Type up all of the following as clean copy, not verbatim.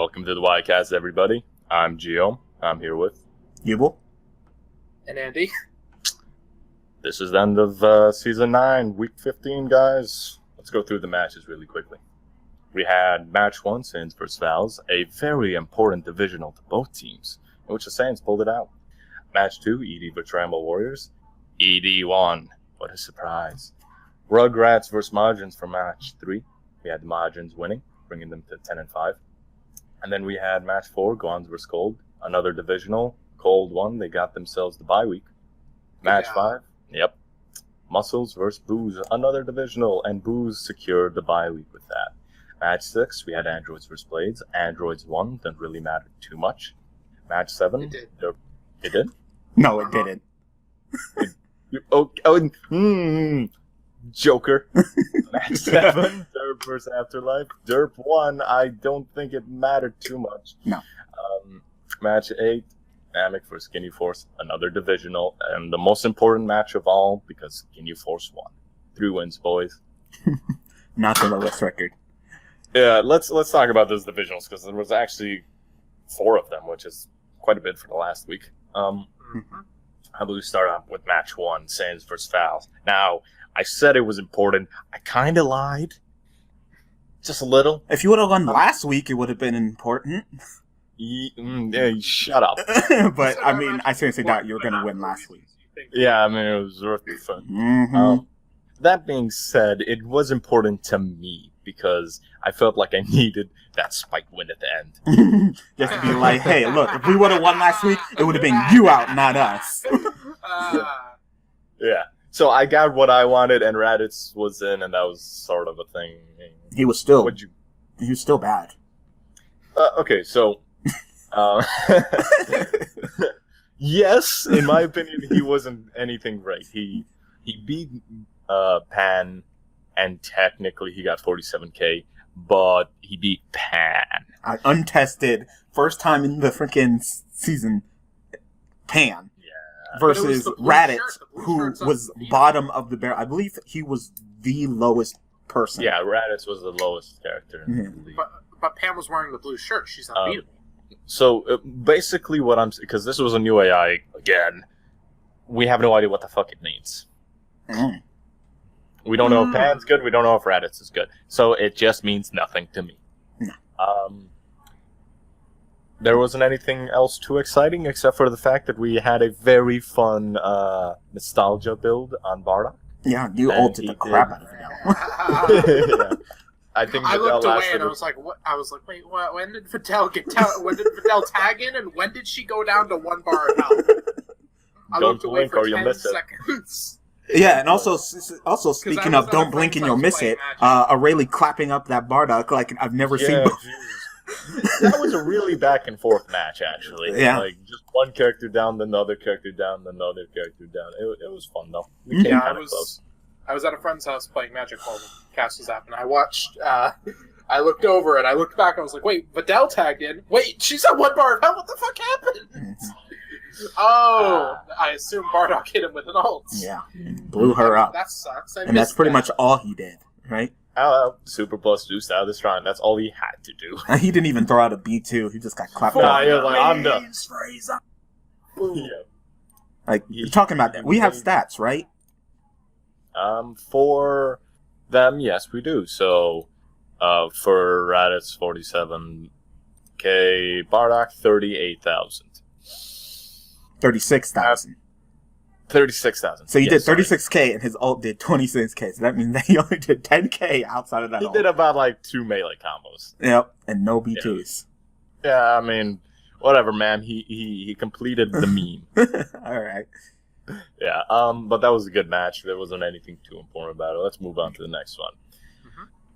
Welcome to the Ycast, everybody. I'm Gio. I'm here with Yubel. And Andy. This is the end of Season 9, Week 15, guys. Let's go through the matches really quickly. We had Match 1, Saints vs. Vals, a very important divisional to both teams, in which the Saints pulled it out. Match 2, ED vs. Ramble Warriors. ED won. What a surprise. Rugrats vs. Margins for Match 3. We had the Margins winning, bringing them to 10-5. And then we had Match 4, Goans vs. Cold, another divisional. Cold won. They got themselves the bye week. Match 5, yep. Muscles vs. Booze, another divisional, and Booze secured the bye week with that. Match 6, we had Androids vs. Blades. Androids won, didn't really matter too much. Match 7, It did. It did? No, it didn't. Joker. Match 7, Derp vs. Afterlife. Derp won. I don't think it mattered too much. No. Match 8, Namek vs. Skinny Force, another divisional, and the most important match of all because Skinny Force won. 3 wins, boys. Not the lowest record. Yeah, let's talk about those divisionals because there was actually 4 of them, which is quite a bit for the last week. How about we start off with Match 1, Saints vs. Vals. Now, I said it was important. I kind of lied. Just a little. If you would have won last week, it would have been important. Yeah, shut up. But, I mean, I seriously doubt you were going to win last week. Yeah, I mean, it was worth the fun. Mm-hmm. That being said, it was important to me because I felt like I needed that spike win at the end. Just to be like, hey, look, if we would have won last week, it would have been you out, not us. Yeah. So I got what I wanted, and Raditz was in, and that was sort of a thing. He was still, He was still bad. Okay, so, yes, in my opinion, he wasn't anything great. He beat Pan, and technically he got 47k, but he beat Pan. Untested, first time in the freaking season, Pan. Versus Raditz, who was bottom of the barrel. I believe he was the lowest person. Yeah, Raditz was the lowest character in the league. But Pam was wearing the blue shirt. She's unbeatable. So basically what because this was a new AI, again, we have no idea what the fuck it means. We don't know if Pan's good, we don't know if Raditz is good. So it just means nothing to me. There wasn't anything else too exciting except for the fact that we had a very fun nostalgia build on Bardock. Yeah, you ulted the crap out of him. Yeah. I think I looked away and I was like, "What?" I was like, "Wait, what? When did Vidal when did Vidal tag in, and when did she go down to 1 bar of health?" I Don't looked away blink for or you'll 10 miss it. seconds. Yeah, and also speaking of don't blink and you'll miss it, Aurelie clapping up that Bardock like I've never seen before. That was a really back and forth match, actually. Yeah. Like, just one character down, then the other character down, then the other character down. It was fun, though. We came kind of close. I was at a friend's house playing Magic while the cast was up, and I watched, I looked over, and I looked back, and I was like, wait, Vidal tagged in. Wait, she's at 1 bar of health? What the fuck happened? I assume Bardock hit him with an ult. Yeah, blew her up. That sucks. And that's pretty much all he did, right? Super plus juiced out of this round. That's all he had to do. He didn't even throw out a B2. He just got clapped Nah, out. he was like, I'm done. Yeah. Like, you're talking about that. We have stats, right? For them, yes, we do. So, for Raditz, 47k, Bardock, 38,000. 36,000. 36,000. So you did 36k and his ult did 26k. So that means that he only did 10k outside of that ult. He did about like 2 melee combos. Yep, and no B2s. Yeah, I mean, whatever, man. He completed the meme. All right. Yeah, but that was a good match. There wasn't anything too important about it. Let's move on to the next one.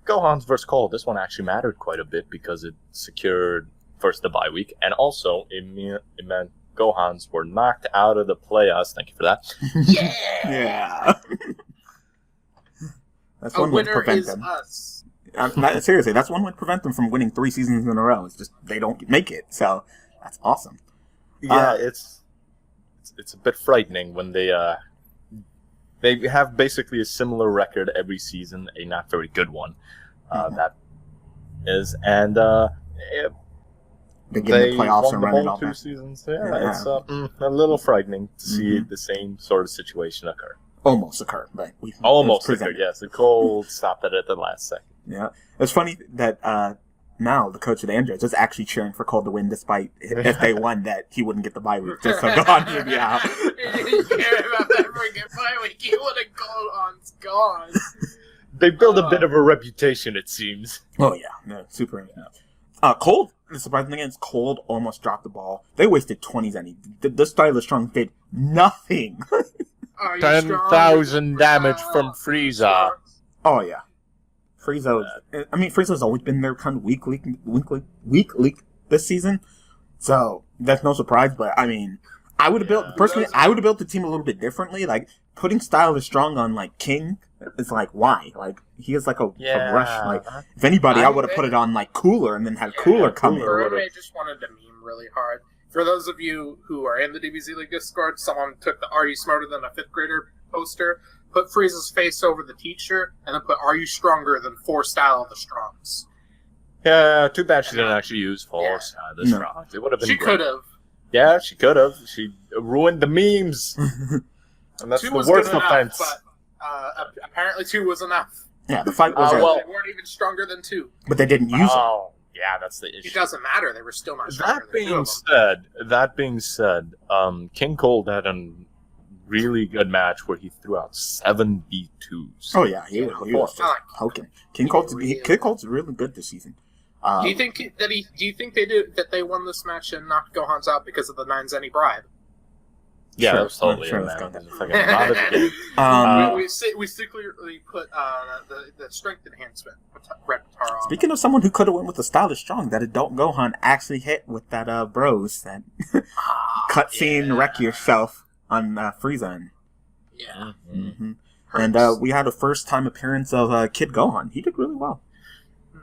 Gohans vs. Cold. This one actually mattered quite a bit because it secured first the bye week, and also it meant Gohans were knocked out of the playoffs. Thank you for that. Yeah. That's one way to prevent them. Us. Seriously, that's one way to prevent them from winning 3 seasons in a row. It's just they don't make it. So that's awesome. Yeah, it's a bit frightening when they have basically a similar record every season, a not very good one. That is, and They get in the playoffs won and the run it whole all 2 back. seasons. Yeah, it's a little frightening to see the same sort of situation occur. Almost occurred, but we Almost occurred, yes. The Cold stopped it at the last second. Yeah. It's funny that Mal, the coach of the Androids, is actually cheering for Cold to win despite if they won that he wouldn't get the bye week. Just so Gohan would be out. He didn't care about that freaking bye week. He would have Gohan's gone. They built a bit of a reputation, it seems. Oh, yeah. Super. Cold, the surprising thing is, Cold almost dropped the ball. They wasted 20s any. The Stylish Strong did nothing. 10,000 damage from Frieza. Oh, yeah. Frieza's always been their kind of weak link this season. So, that's no surprise, but, I mean, I would have built the team a little bit differently. Like, putting Stylish Strong on, like, King is like, why? Like, he has, like, a rush. Like, if anybody, I would have put it on, like, Cooler and then had Cooler come in. I just wanted to meme really hard. For those of you who are in the DBZ League Discord, someone took the Are You Smarter Than a 5th Grader poster, put Frieza's face over the teacher, and then put Are You Stronger Than 4 Style of the Strongs. Yeah, too bad she didn't actually use 4 Style of the Strongs. It would have been She could have. Yeah, she could have. She ruined the memes. And that's the worst offense. But apparently 2 was enough. Yeah, the fight was... They weren't even stronger than 2. But they didn't use it. Yeah, that's the issue. It doesn't matter. They were still not stronger That being said, King Cold had a really good match where he threw out 7 B2s. Oh yeah, he was just poking. King Cold's really good this season. Do you think they won this match and knocked Gohan's out because of the 9 Zenny bribe? Yeah, that was totally we secretly put the strength enhancement repertoire on. Speaking of someone who could have went with the Stylish Strong, that adult Gohan actually hit with that bros that cutscene wreck yourself on Frieza. Yeah. Mm-hmm. And we had a first time appearance of Kid Gohan. He did really well.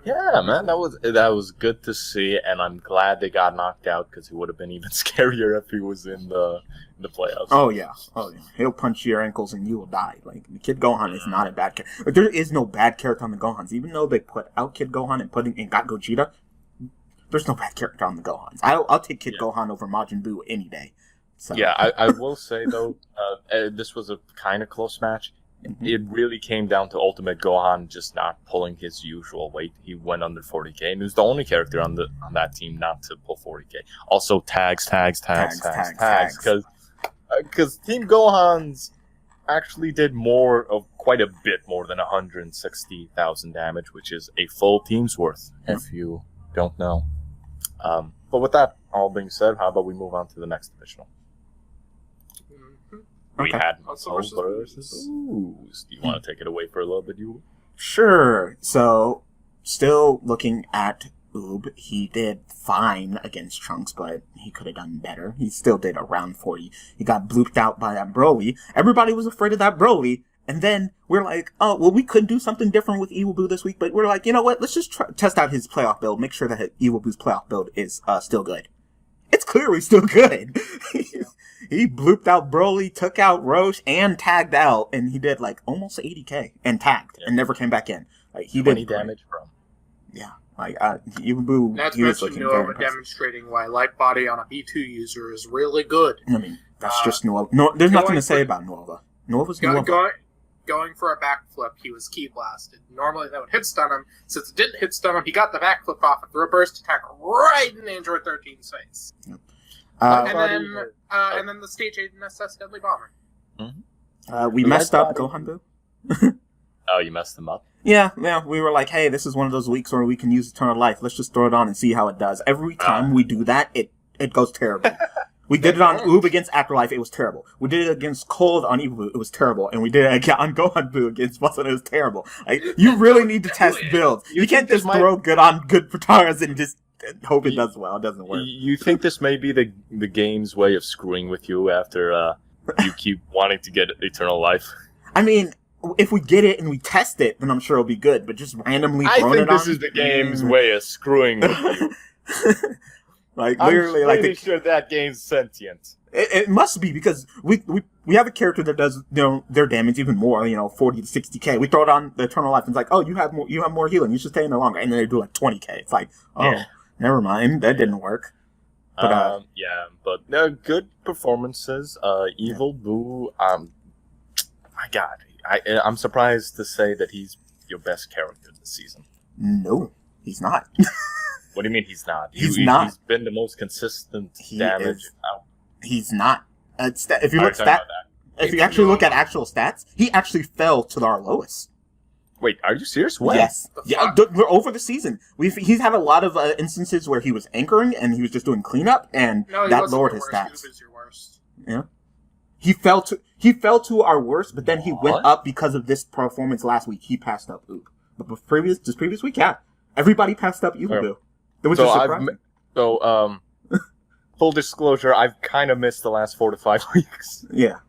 Yeah, man, that was good to see, and I'm glad they got knocked out because he would have been even scarier if he was in the playoffs. Oh yeah, he'll punch your ankles and you will die. Like the Kid Gohan is not a bad character. Like, there is no bad character on the Gohans, even though they put out Kid Gohan and got Gogeta. There's no bad character on the Gohans. I'll take Kid Gohan over Majin Buu any day. So. Yeah, I will say though, this was a kind of close match. Mm-hmm. It really came down to Ultimate Gohan just not pulling his usual weight. He went under 40k, and he was the only character on that team not to pull 40k. Also, tags, because Team Gohan's actually did quite a bit more than 160,000 damage, which is a full team's worth, if you don't know. But with that all being said, how about we move on to the next divisional? We had versus Ooze. Do you want to take it away for a little bit, you? Sure. So, still looking at Oob, he did fine against Trunks, but he could have done better. He still did around 40. He got blooped out by that Broly. Everybody was afraid of that Broly. And then we're like, oh, well, we could do something different with Evil Boo this week, but we're like, you know what? Let's just test out his playoff build, make sure that Evil Boo's playoff build is still good. It's clearly still good. He blooped out Broly, took out Roche, and tagged out, and he did like almost 80k and tagged and never came back in. Like he did damage from. Yeah, like Evil Boo. Not to mention Nova demonstrating why Light Body on a B2 user is really good. I mean, that's just Nova. No, there's nothing to say about Nova. Nova's Nova. Going for a backflip, he was key blasted. Normally that would hit stun him. Since it didn't hit stun him, he got the backflip off and threw a burst attack right in Android 13's face. Yep. And then the stage 8 SS Deadly Bomber. Mm-hmm. We messed up Gohan Boo. Oh, you messed them up? Yeah. We were like, hey, this is one of those weeks where we can use Eternal Life. Let's just throw it on and see how it does. Every time we do that, it goes terrible. We did it on Oob against Afterlife, it was terrible. We did it against Cold on Evil Boo, it was terrible. And we did it on Gohan Boo against Bussin, it was terrible. Like, you really need to test builds. You can't just throw good on good Pataras and just hope it does well. It doesn't work. You think this may be the game's way of screwing with you after you keep wanting to get Eternal Life? I mean, if we get it and we test it, then I'm sure it'll be good. But just randomly throwing it on... I think this is the game's way of screwing with you. Like literally, I'm pretty sure that game's sentient. It must be because we have a character that does their damage even more, 40 to 60k. We throw it on the Eternal Life and it's like, oh, you have more healing. You should stay in there longer, and then they do like 20k. It's like, oh, never mind, that didn't work. But good performances. Evil Boo. My God, I'm surprised to say that he's your best character this season. No, he's not. What do you mean he's not? He's not. He's been the most consistent damage. He's not. If you actually look at actual stats, he actually fell to our lowest. Wait, are you serious? What? Yes. Yeah, we're over the season. He's had a lot of instances where he was anchoring and he was just doing cleanup, and that lowered his stats. He was your worst. Yeah. He fell to our worst, but then he went up because of this performance last week. He passed up Oob. But this previous week, yeah, everybody passed up Evil Boo. Full disclosure, I've kind of missed the last 4 to 5 weeks. Yeah.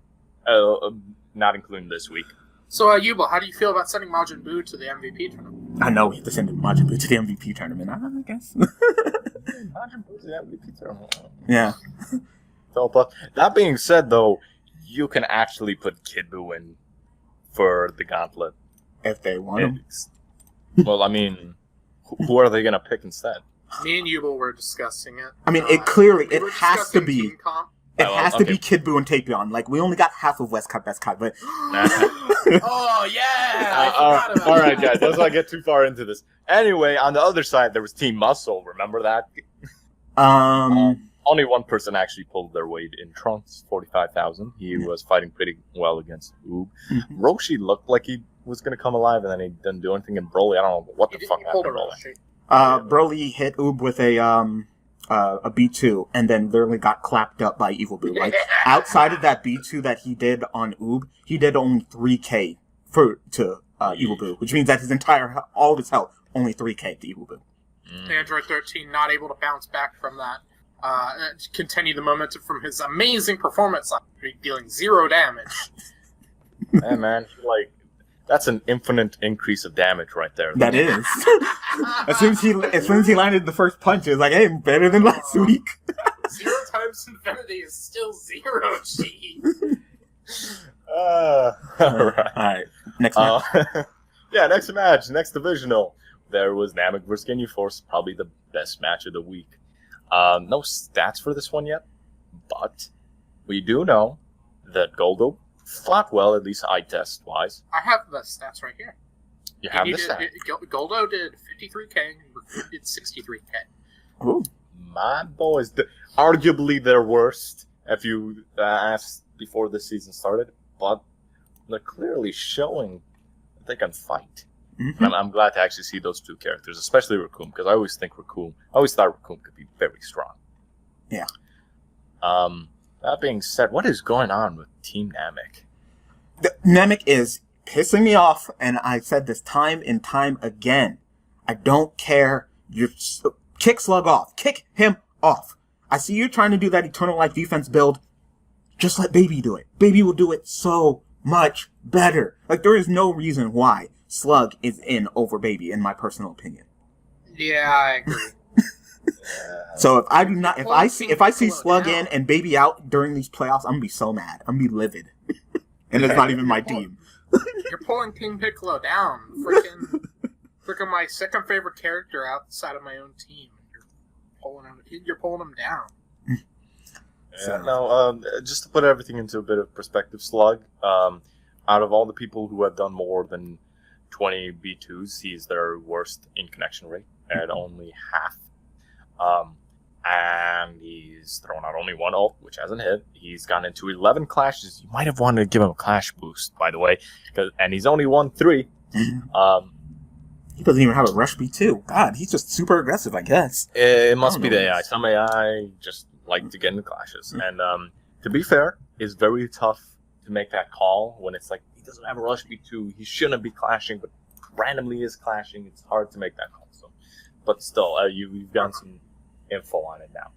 Not including this week. So, Yubo, how do you feel about sending Majin Buu to the MVP tournament? I know we have to send Majin Buu to the MVP tournament, I guess. Majin Buu to the MVP tournament. Yeah. So, but that being said, though, you can actually put Kid Buu in for the gauntlet. If they want him. Well, I mean, who are they going to pick instead? Me and Yubo were discussing it. I mean, it has to be. It has to be Kid Buu and Tapion. Like, we only got half of West Cut, Best Cut, but... Oh, yeah! All right, guys, let's not get too far into this. Anyway, on the other side, there was Team Muscle. Remember that? Only one person actually pulled their weight in Trunks, 45,000. He was fighting pretty well against Oob. Mm-hmm. Roshi looked like he was going to come alive, and then he didn't do anything. And Broly, I don't know what the fuck happened to Broly. Broly hit Oob with a B2 and then literally got clapped up by Evil Boo. Like, outside of that B2 that he did on Oob, he did only 3k to Evil Boo, which means that all of his health, only 3k to Evil Boo. Android 13 not able to bounce back from that. Continue the momentum from his amazing performance last week, dealing 0 damage. Hey, man, that's an infinite increase of damage right there. That is. as soon as he landed the first punch, it was like, hey, better than last week. 0 times infinity is still 0, G. All right. Next match. Next match. Next divisional. There was Namek vs. Ginyu Force, probably the best match of the week. No stats for this one yet, but we do know that Goldo fought well, at least eye test wise. I have the stats right here. You have the stats. Goldo did 53k and Recruit did 63k. Ooh. My boys, arguably their worst, if you asked before the season started, but they're clearly showing that they can fight. Mm-hmm. I'm glad to actually see those two characters, especially Raccoon, because I always thought Raccoon could be very strong. Yeah. That being said, what is going on with Team Namek? Namek is pissing me off, and I said this time and time again. I don't care. Kick Slug off. Kick him off. I see you trying to do that Eternal Life defense build. Just let Baby do it. Baby will do it so much better. Like, there is no reason why Slug is in over Baby, in my personal opinion. Yeah, I agree. So if I see Slug in and Baby out during these playoffs, I'm gonna be so mad. I'm gonna be livid. And it's not even my team. You're pulling King Piccolo down. Freaking my second favorite character outside of my own team. You're pulling him down. Just to put everything into a bit of perspective, Slug, out of all the people who have done more than 20 B2s, he's their worst in connection rate at only half. And he's thrown out only one ult, which hasn't hit. He's gone into 11 clashes. You might have wanted to give him a clash boost, by the way, and he's only won 3. He doesn't even have a rush B2. God, he's just super aggressive, I guess. It must be the AI. Some AI just like to get into clashes. And to be fair, it's very tough to make that call when it's like, he doesn't have a rush B2. He shouldn't be clashing, but randomly is clashing. It's hard to make that call. So, but still, you've gotten some info on it now.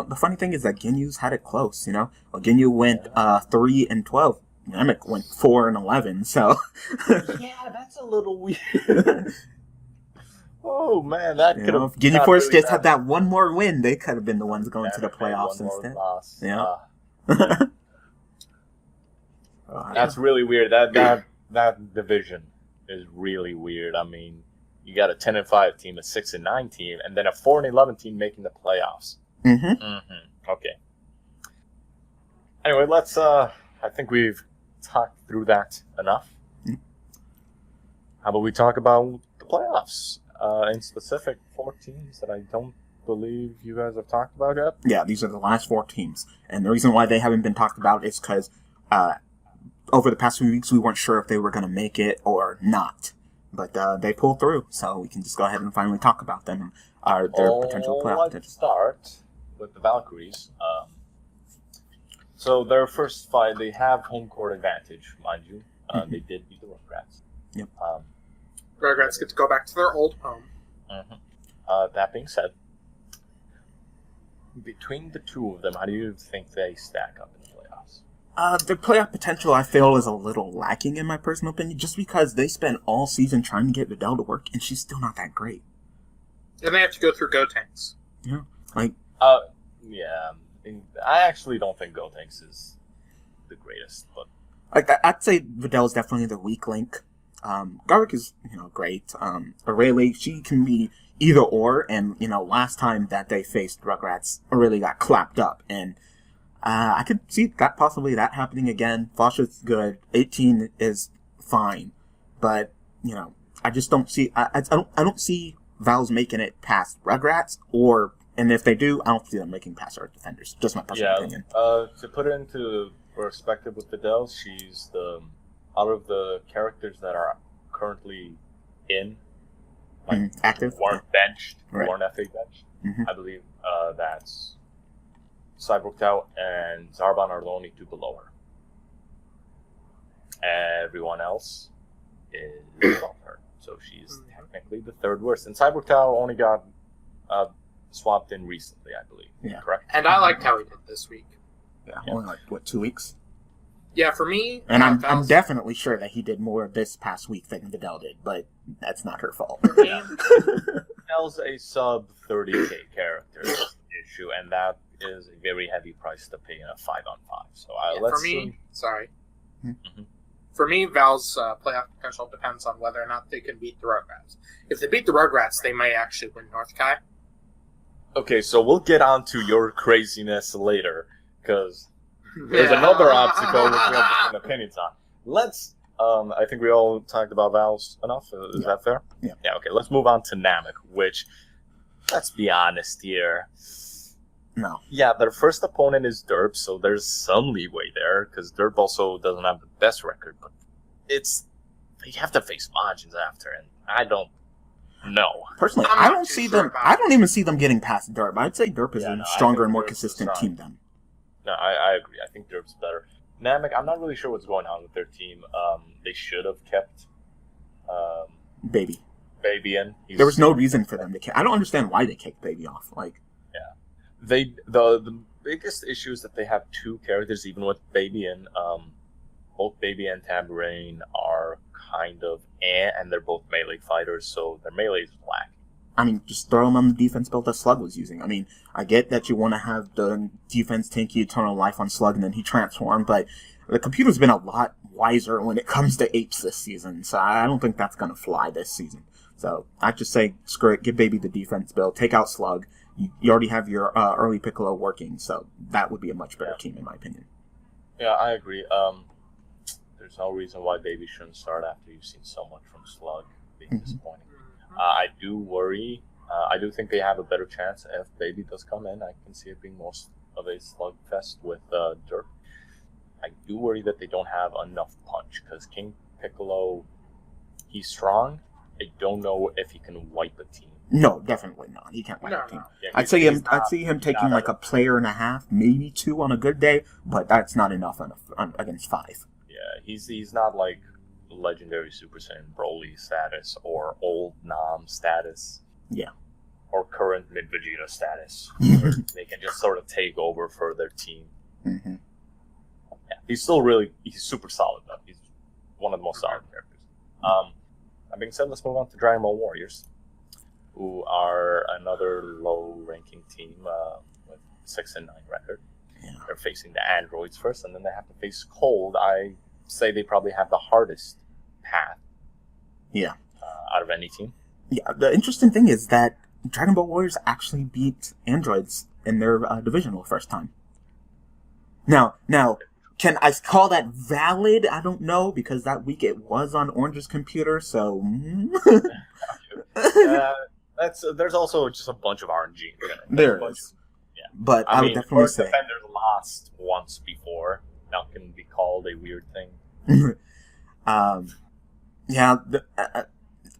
The funny thing is that Ginyu's had it close, Well, Ginyu went 3-12. Namek went 4-11, so... Yeah, that's a little weird. Oh, man, that could have... If Ginyu Force just had that one more win, they could have been the ones going to the playoffs instead. Yeah. That's really weird. That division is really weird. I mean, you got a 10-5 team, a 6-9 team, and then a 4-11 team making the playoffs. Okay. Anyway, let's. I think we've talked through that enough. How about we talk about the playoffs? In specific, 4 teams that I don't believe you guys have talked about yet. Yeah, these are the last 4 teams. And the reason why they haven't been talked about is because over the past few weeks, we weren't sure if they were going to make it or not. But they pulled through, so we can just go ahead and finally talk about them. Their potential playoff potential. Let's start with the Valkyries. So their first fight, they have home court advantage, mind you. They did beat the Rugrats. Yep. Rugrats get to go back to their old home. That being said, between the two of them, how do you think they stack up in the playoffs? Their playoff potential, I feel, is a little lacking in my personal opinion, just because they spent all season trying to get Vidal to work, and she's still not that great. And they have to go through Gotenks. Yeah, like... yeah. I actually don't think Gotenks is the greatest, but... I'd say Vidal's definitely the weak link. Garlic is, great. Aurelie, she can be either or, and, last time that they faced Rugrats, Aurelie got clapped up, and I could see that possibly that happening again. Fasha's good. 18 is fine, but, I just don't see, I don't see Val's making it past Rugrats, and if they do, I don't see them making past our defenders. Just my personal opinion. To put it into perspective with Vidal, she's out of the characters that are currently in, active, weren't benched, right. weren't FA benched. I believe that's Cyborg and Zarban are the only 2 below her. Everyone else is above her, so she's technically the 3rd worst. And Cyborg only got swapped in recently, I believe. Yeah. Correct? And I liked how he did this week. Yeah, only 2 weeks? Yeah, for me... And I'm definitely sure that he did more this past week than Vidal did, but that's not her fault. Yeah. Vidal's a sub-30k character issue, and that is a very heavy price to pay in a 5-on-5. So let's... For me... Sorry. For me, Val's playoff potential depends on whether or not they can beat the Rugrats. If they beat the Rugrats, they may actually win North Kai. Okay, so we'll get on to your craziness later, because there's another obstacle which we have different opinions on. Let's, I think we all talked about Val's enough. Is that fair? Yeah. Yeah, okay, let's move on to Namek, which, let's be honest here. No. Yeah, their first opponent is Derp, so there's some leeway there, because Derp also doesn't have the best record, but they have to face Majins after, and I don't know. Personally, I don't see them. I don't even see them getting past Derp. I'd say Derp is a stronger and more consistent team than. No, I agree. I think Derp's better. Namek, I'm not really sure what's going on with their team. They should have kept Baby in. There was no reason for them to. I don't understand why they kicked Baby off. The biggest issue is that they have 2 characters, even with Baby in. Both Baby and Tambourine are kind of and they're both melee fighters, so their melee is lacking. I mean, just throw them on the defense build that Slug was using. I mean, I get that you want to have the defense tank Eternal Life on Slug and then he transformed, but the computer's been a lot wiser when it comes to H this season, so I don't think that's going to fly this season. So I'd just say, screw it, give Baby the defense build, take out Slug. You already have your early Piccolo working, so that would be a much better team, in my opinion. Yeah, I agree. There's no reason why Baby shouldn't start after you've seen so much from Slug being disappointing. I do worry. I do think they have a better chance if Baby does come in. I can see it being most of a slugfest with Dirk. I do worry that they don't have enough punch, because King Piccolo, he's strong. I don't know if he can wipe a team. No, definitely not. He can't wipe a team. Yeah, I'd see him taking like a player and a half, maybe 2 on a good day, but that's not enough against 5. Yeah, he's not like legendary Super Saiyan Broly status or old Nam status. Yeah. Or current Mid Vegeta status. Where they can just sort of take over for their team. Mm-hmm. Yeah, he's super solid though. He's one of the most solid characters. That being said, let's move on to Dragon Ball Warriors, who are another low-ranking team with 6-9 record. Yeah. They're facing the androids first, and then they have to face Cold. I say they probably have the hardest path. Yeah. Out of any team. Yeah. The interesting thing is that Dragon Ball Warriors actually beat androids in their divisional first time. Now, can I call that valid? I don't know, because that week it was on Orange's computer, so... There's also just a bunch of RNG. There is. Yeah. But I would definitely say... Defenders lost once before. Now can be called a weird thing.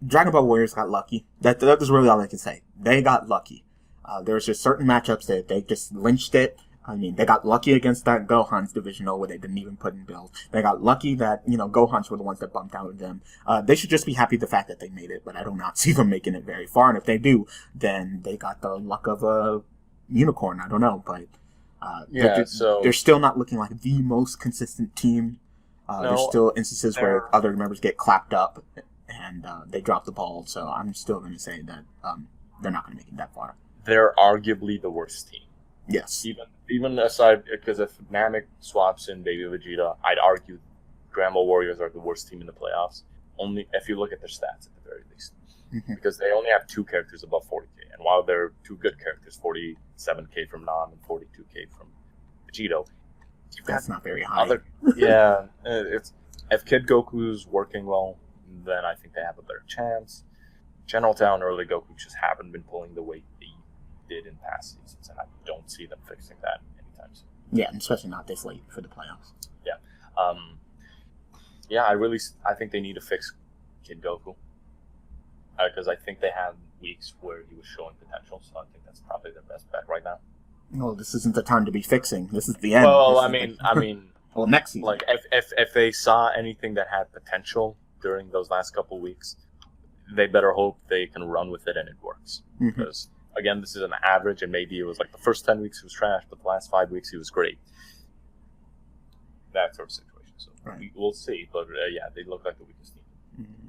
Dragon Ball Warriors got lucky. That is really all I can say. They got lucky. There's just certain matchups that they just lynched it. I mean, they got lucky against that Gohan's divisional where they didn't even put in build. They got lucky that, Gohan's were the ones that bumped out of them. They should just be happy the fact that they made it, but I do not see them making it very far. And if they do, then they got the luck of a unicorn. I don't know, but they're still not looking like the most consistent team. There's still instances where other members get clapped up and they drop the ball. So I'm still going to say that they're not going to make it that far. They're arguably the worst team. Yes. Even aside, because if Namek swaps in Baby Vegeta, I'd argue Dragon Ball Warriors are the worst team in the playoffs. Only if you look at their stats, at the very least. Mm-hmm. Because they only have 2 characters above 40k. And while they're 2 good characters, 47k from Nam and 42k from Vegito, that's not very high. It's if Kid Goku's working well, then I think they have a better chance. General Town early Goku just haven't been pulling the weight they did in past seasons, and I don't see them fixing that anytime soon. Yeah, especially not this late for the playoffs. Yeah. I think they need to fix Kid Goku. Because I think they had weeks where he was showing potential, so I think that's probably their best bet right now. No, this isn't the time to be fixing. This is the end. Well, I mean, well, next season. Like, if they saw anything that had potential during those last couple weeks, they better hope they can run with it and it works. Mm-hmm. Because, again, this is an average, and maybe it was like the first 10 weeks he was trash, but the last 5 weeks he was great. That sort of situation. So we'll see. But, they look like the weakest team. Mm-hmm.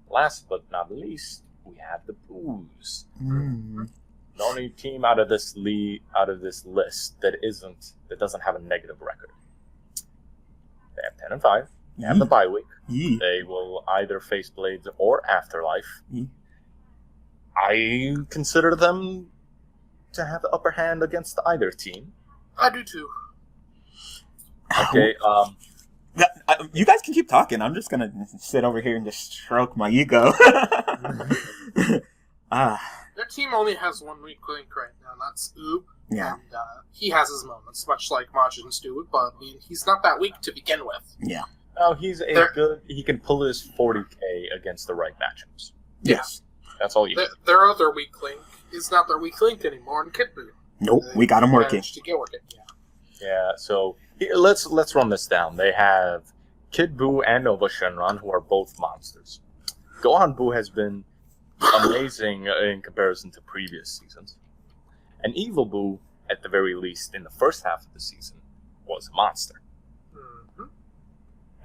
Last but not least, we have the Boos. Mm-hmm. The only team out of this list that doesn't have a negative record. They have 10-5. They have the bye week. They will either face Blades or Afterlife. I consider them to have the upper hand against either team. I do too. Okay. You guys can keep talking. I'm just gonna sit over here and just stroke my ego. Their team only has one weak link right now, and that's Oob. Yeah. And he has his moments, much like Majin's do, but I mean, he's not that weak to begin with. Yeah. No, he's he can pull his 40k against the right matchups. Yes. That's all you need. Their other weak link is not their weak link anymore in Kid Buu. Nope, we got him working. To get working, Yeah, so let's run this down. They have Kid Buu and Nova Shenron, who are both monsters. Gohan Buu has been amazing in comparison to previous seasons. And Evil Buu, at the very least, in the first half of the season, was a monster. Mm-hmm.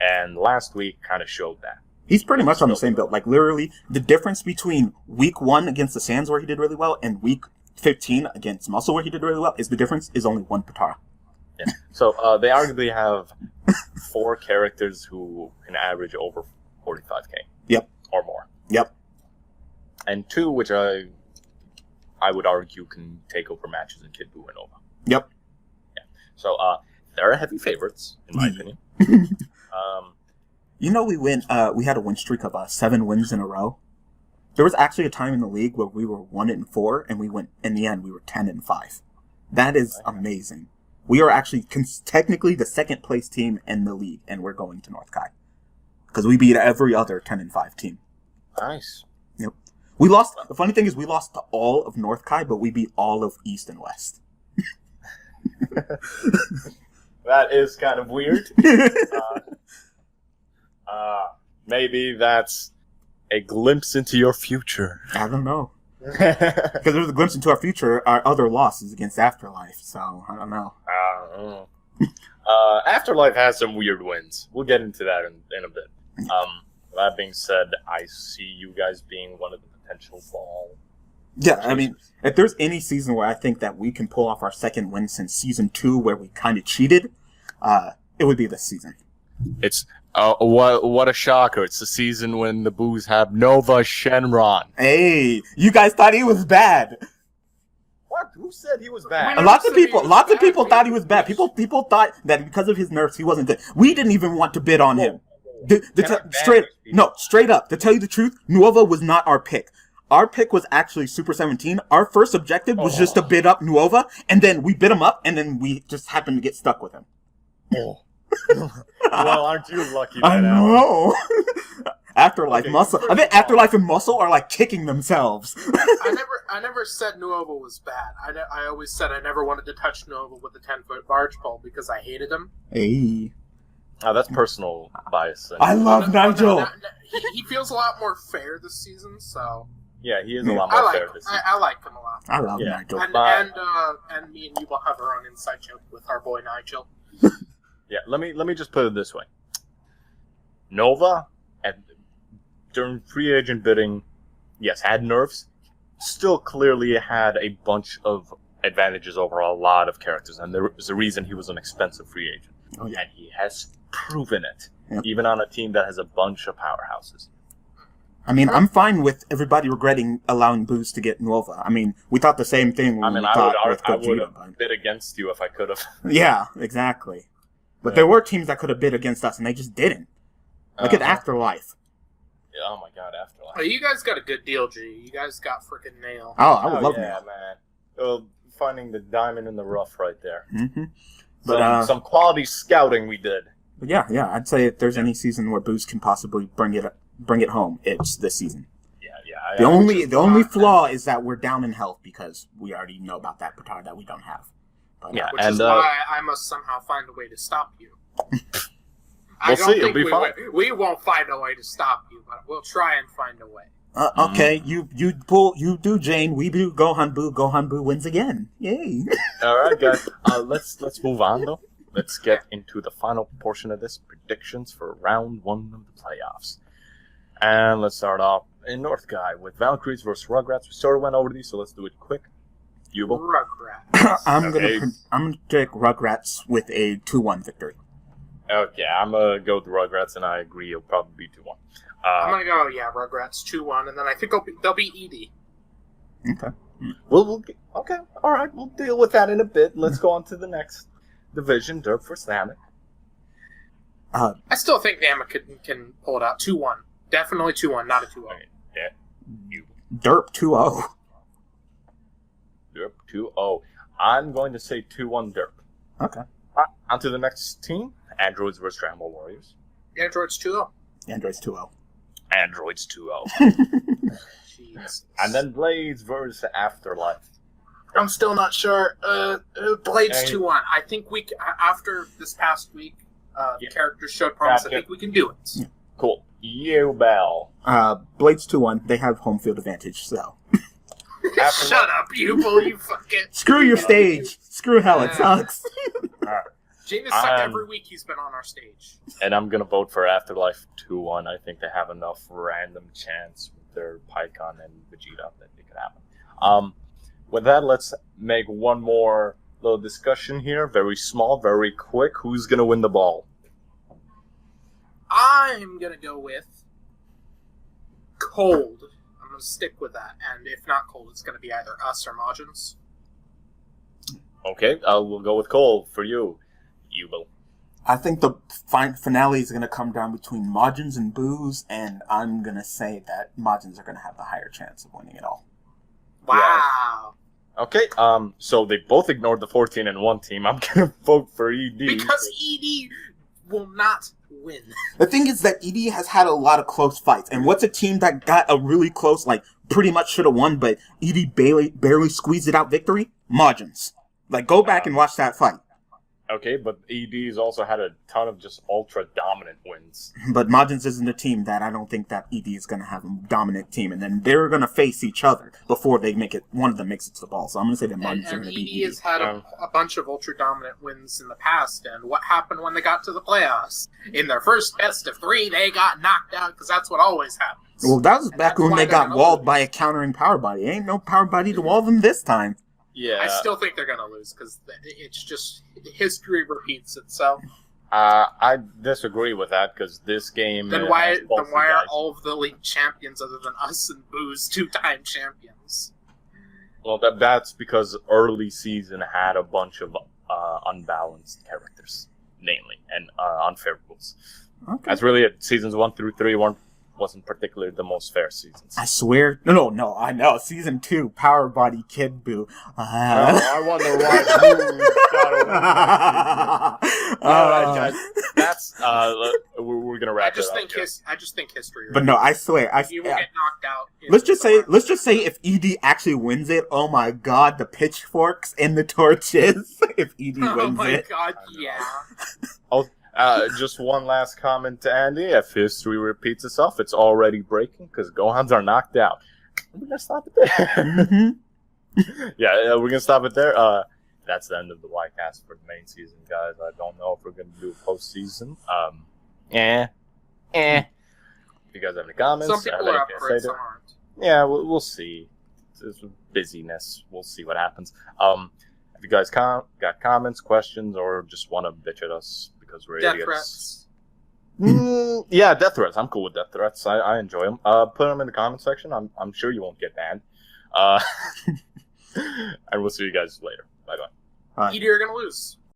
And last week kind of showed that. He's pretty much on the same build. Like, literally, the difference between week 1 against the Sands, where he did really well, and week 15 against Muscle, where he did really well, is the difference is only 1 Patara. Yeah. So they arguably have 4 characters who can average over 45k. Yep. Or more. Yep. And 2, which I would argue can take over matches in Kid Buu and Nova. Yep. Yeah. So they're heavy favorites, in my opinion. We had a win streak of 7 wins in a row. There was actually a time in the league where we were 1-4, and in the end we were 10-5. That is amazing. We are actually technically the second place team in the league, and we're going to North Kai. Because we beat every other 10-5 team. Nice. Yep. We lost. The funny thing is, we lost to all of North Kai, but we beat all of East and West. That is kind of weird. Maybe that's a glimpse into your future. I don't know. Because there's a glimpse into our future, our other losses against Afterlife, so I don't know. Afterlife has some weird wins. We'll get into that in a bit. That being said, I see you guys being one of the potential fall. Yeah, chasers. I mean, if there's any season where I think that we can pull off our second win since season 2, where we kind of cheated, it would be this season. What a shocker. It's the season when the Boos have Nova Shenron. Hey, you guys thought he was bad. What? Who said he was bad? Lots of people thought he was bad. People thought that because of his nerfs, he wasn't good. We didn't even want to bid on him. Straight up, to tell you the truth, Nuova was not our pick. Our pick was actually Super 17. Our first objective was just to bid up Nuova, and then we bid him up, and then we just happened to get stuck with him. Oh. Well, aren't you lucky? I know. Afterlife Muscle. I bet Afterlife and Muscle are like kicking themselves. I never said Nuova was bad. I always said I never wanted to touch Nuova with a 10-foot barge pole because I hated him. Hey. Oh, that's personal bias. I love Nigel. He feels a lot more fair this season, so. Yeah, he is a lot more fair this season. I like him a lot. I love Nigel. And me and you will have our own inside joke with our boy Nigel. Yeah, let me just put it this way. Nova, during free agent bidding, yes, had nerfs, still clearly had a bunch of advantages over a lot of characters, and there is a reason he was an expensive free agent. Oh, yeah. And he has proven it, even on a team that has a bunch of powerhouses. I mean, I'm fine with everybody regretting allowing Boos to get Nuova. I mean, we thought the same thing when I would have bid against you if I could have. Yeah, exactly. But there were teams that could have bid against us, and they just didn't. Look at Afterlife. Yeah, oh my god, Afterlife. Oh, you guys got a good deal, G. You guys got freaking Nail. Oh, I would love Nail. Yeah, man. Well, finding the diamond in the rough right there. Mm-hmm. But some quality scouting we did. But yeah. I'd say if there's any season where Boos can possibly bring it home, it's this season. Yeah. The only flaw is that we're down in health because we already know about that Petard that we don't have. But, which is why I must somehow find a way to stop you. We'll see. It'll be fine. We won't find a way to stop you, but we'll try and find a way. Okay, you do Jane, we do Gohan Boo wins again. Yay! All right, guys. Let's move on though. Let's get into the final portion of this, predictions for round 1 of the playoffs. And let's start off in North Guy with Valkyries versus Rugrats. We sort of went over these, so let's do it quick. Yubel? Rugrats. I'm gonna take Rugrats with a 2-1 victory. Okay, I'm gonna go with Rugrats, and I agree it'll probably be 2-1. I'm gonna go, Rugrats 2-1, and then I think they'll be Edie. Okay. Okay, all right, we'll deal with that in a bit. Let's go on to the next division, Derp versus Namek. I still think Namek can pull it out 2-1. Definitely 2-1, not a 2-0. Okay, yeah. Derp 2-0. Derp 2-0. I'm going to say 2-1 Derp. Okay. On to the next team. Androids versus Dragon Ball Warriors. Androids 2-0. Androids 2-0. Androids 2-0. Jesus. And then Blades versus Afterlife. I'm still not sure. Blades 2-1. I think after this past week, the characters showed promise. I think we can do it. Yeah. Cool. Yubel. Blades 2-1. They have home field advantage, so. Shut up, Yubel, you fucking... Screw your stage. Screw hell, it sucks. Alright. James sucked every week he's been on our stage. And I'm going to vote for Afterlife 2-1. I think they have enough random chance with their Pycon and Vegeta that it could happen. With that, let's make one more little discussion here. Very small, very quick. Who's going to win the ball? I'm going to go with Cold. I'm going to stick with that. And if not Cold, it's going to be either us or Majins. Okay, we'll go with Cole for you. Yubel. I think the finale is going to come down between Majins and Boos, and I'm going to say that Majins are going to have the higher chance of winning it all. Wow. Yeah. Okay, so they both ignored the 14-1 team. I'm going to vote for ED. Because ED will not win. The thing is that ED has had a lot of close fights, and what's a team that got a really close, like, pretty much should have won, but ED barely squeezed it out victory? Majins. Like, go back and watch that fight. Okay, but ED's also had a ton of just ultra-dominant wins. But Majins isn't a team that I don't think that ED is going to have a dominant team. And then they're going to face each other before they make it. One of them makes it to the ball. So I'm going to say that Majins are going to beat ED. Has had a bunch of ultra-dominant wins in the past. And what happened when they got to the playoffs? In their first best of 3, they got knocked out because that's what always happens. Well, that was back when they got walled by a countering power body. Ain't no power body to wall them this time. Yeah, I still think they're going to lose because it's just history repeats itself. I disagree with that because this game. Then why are all of the league champions other than us and Boo's 2-time champions? Well, that's because early season had a bunch of unbalanced characters, namely, and unfair rules. Okay. That's really it. Seasons 1 through 3 wasn't particularly the most fair seasons. I swear. No, I know. Season 2, Power Body Kid Boo. I wonder why Boo got Alright, guys. That's, we're gonna wrap it up. I just think history. But no, I swear. You will get knocked out. Let's just say if ED actually wins it, oh my god, the pitchforks and the torches. If ED wins it. Oh my god, yeah. Just one last comment to Andy. If history repeats itself, it's already breaking because Gohans are knocked out. We're going to stop it there. Mm-hmm. Yeah, we're going to stop it there. That's the end of the Y-Cast for the main season, guys. I don't know if we're going to do a postseason. If you guys have any comments, some people are up for it, some aren't. Yeah, we'll see. It's busyness. We'll see what happens. If you guys got comments, questions, or just want to bitch at us because we're death idiots. Threats. Yeah, death threats. I'm cool with death threats. I enjoy them. Put them in the comment section. I'm sure you won't get banned. And we'll see you guys later. Bye-bye. Edie, you're going to lose.